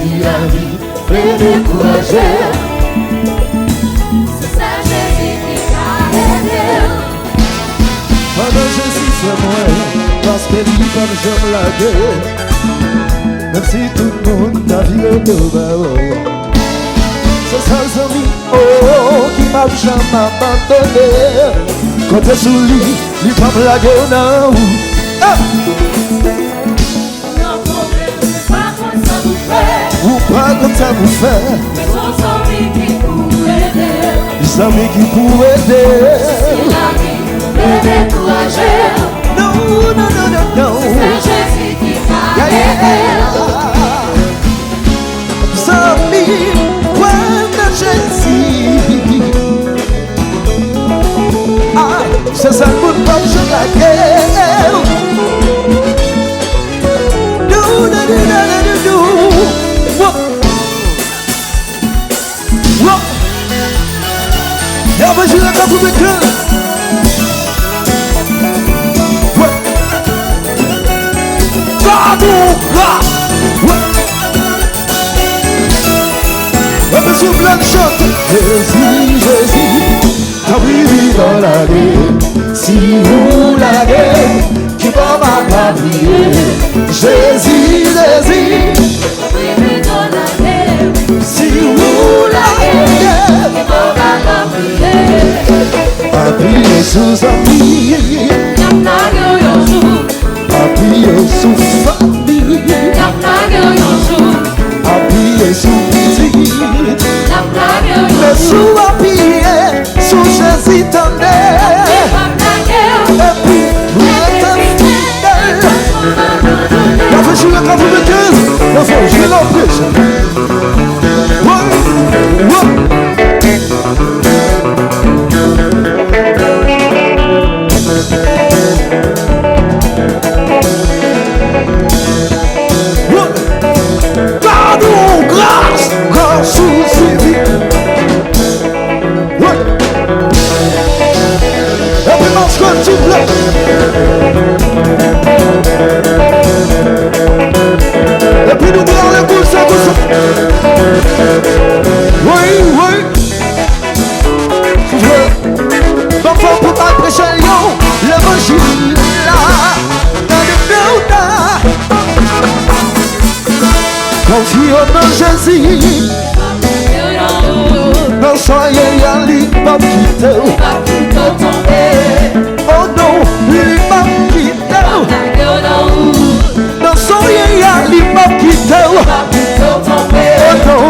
si la vie fait décourager. C'est ça Jésus qui t'a aidé. Pendant Jésus c'est moi, parce que lui comme je me laguais. Même si tout le monde t'a viré de bas. C'est ça ami, oh, qui m'a jamais abandonné. Quand t'es sous lui, il va me laguer non. Non problème, c'est pas comme ça vous fait. Ou pas comme ça vous fait. Mais son amis qui pourrait aider. Les amis qui pourraient aider. Si la vie fait décourager. Non, non, non, non, non. C'est Jésus qui t'a aidé. Amis, ouais, Jésus. Ah, c'est ça le bout de pape, je la guerre. Do, do, do, do, do, do. Yahveh Jiré95. Ouais. Gras. Ouais. Monsieur Blanc chante Jésus, Jésus, t'as brillé dans la guerre. Si vous la guerre, qui va m'agrapiller. Jésus, Jésus, t'as brillé dans la guerre. si vous la guerre, qui va m'agrapiller. appuyez sous amis, appuyez sous famille, appuyez sous petite. Mais sous appuyé, sous Jésus t'endait. Et puis, vous êtes fidèle. Yahveh Jiré95, il faut jouer l'empêche. Pardon, grâce, grâce sous sifi. Ce que tu plais. Et puis nous voulons les coups, ça. Oui. Parfois pour pas prêcher l'évangile là. Confions en Jésus. Non, soyez y'alli, pas quitter. Oh non, il m'a quitté. Non, soyez y'alli, pas quitter. Oh non,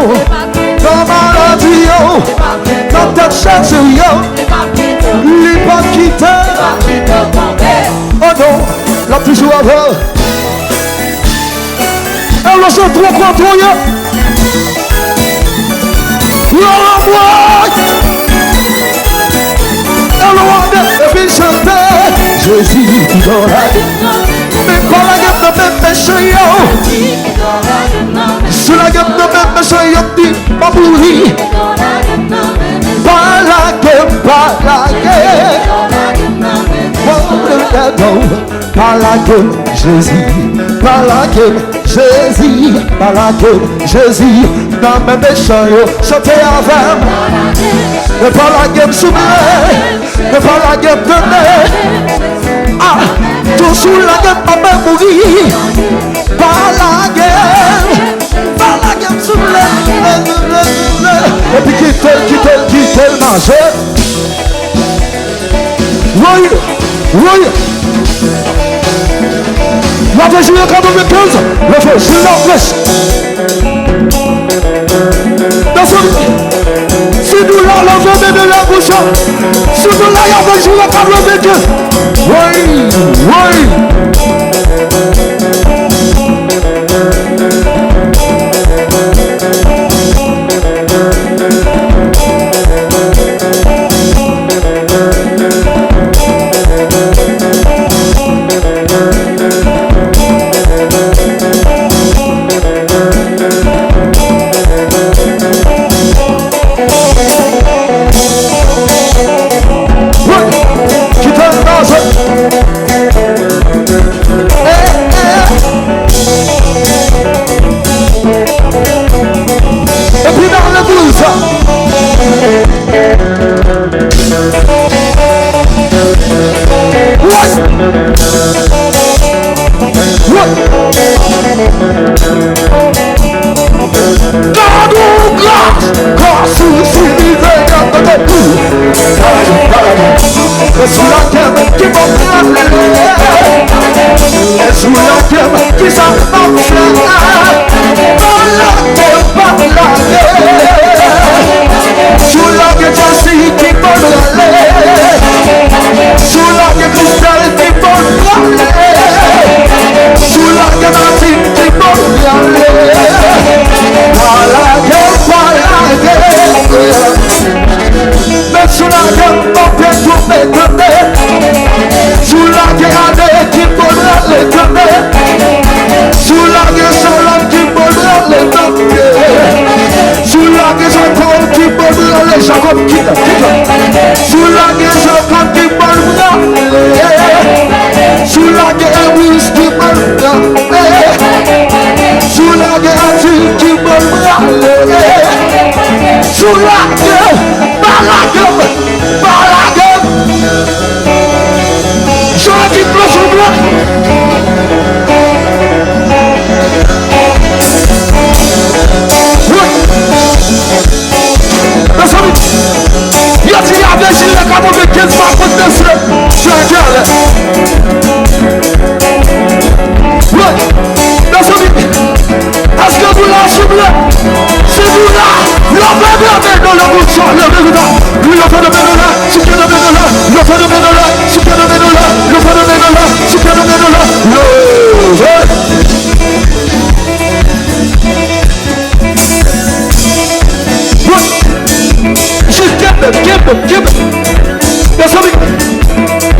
dans maladie, dans ta chaise, il m'a quitté. Oh non, la toujours avant. Elle le chante trop contre moi. Et puis chanter Jésus qui dans la mais pas la gueule de même méchant. Sur la gueule de même méchant, il dit pas mourir. Pas la gueule. Pas la gueule, Jésus. Pas la gueule, Jésus. Pas la gueule, Jésus. Dans mes méchants, chantez avec. Ne pas la gueule soumise. Ne pas la gueule de mer. Ah, tout sous la gueule, pas même mourir. Pas la gueule. Pas la gueule soumise. Et puis quitte le marché. Oui. Yahveh Jiré95, le feu, je l'empêche. Dans ce si nous l'enlevons de la bouche, si nous la Yahveh Jiré95. Oui.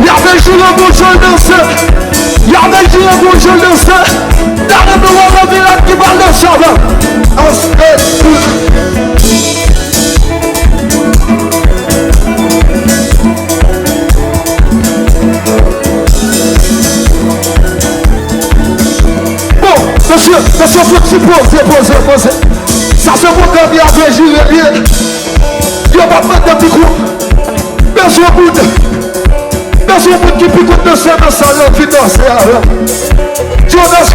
Yahveh Jiré95, Yahveh Jiré95, dans le nouveau village qui va le savoir. Bon, monsieur, posez. Ça se voit comme Yahveh Jiré. Il va pas mettre des groupe. Monsieur Boud. Monsieur Boud qui pique de ça dans sa langue qui danse. Jonas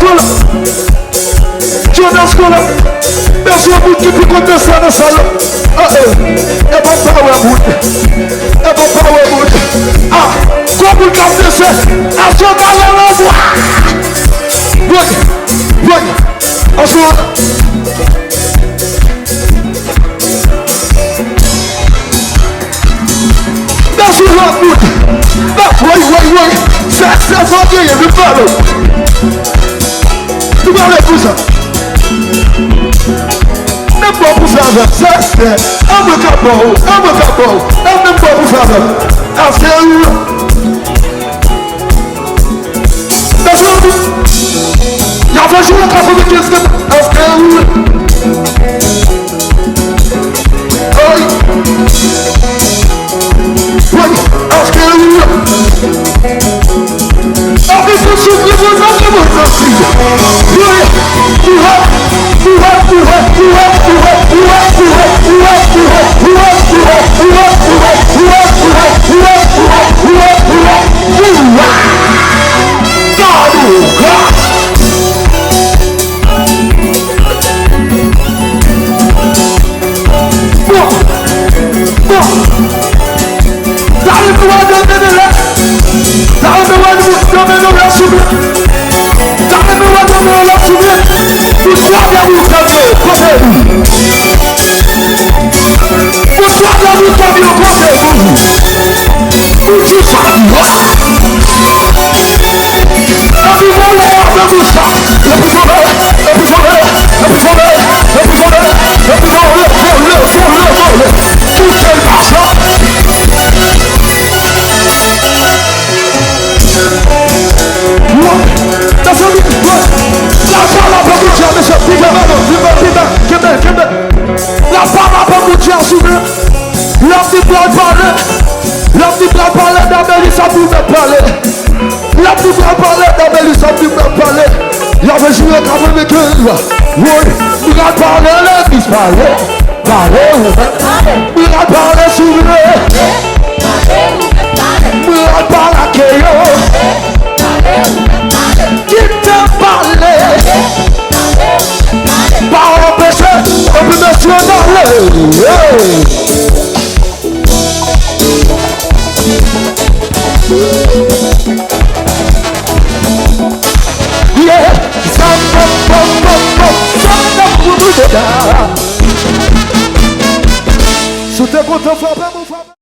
Cola. Monsieur Boud qui pique de ça dans sa langue. Et bon power Boud. Ah, quoi Boud qui a fait ça? À son ballon l'envoie. Voyez. Ensuite. Merci Jean-Claude. Oui. C'est son Dieu, il veut pas. Tu vas aller pour ça. Même pas pour ça. C'est un peu capot. Même pas pour ça. Ah, c'est où? Merci. Yahveh Jiré95. Ah, c'est où? Yahveh Jiré95. Oui, tu vas parler, l'église parler. parler, miracle parler souverain, miracle parler qui t'a parlé, par empêcher, on peut me parler. Yeah, si t'es content,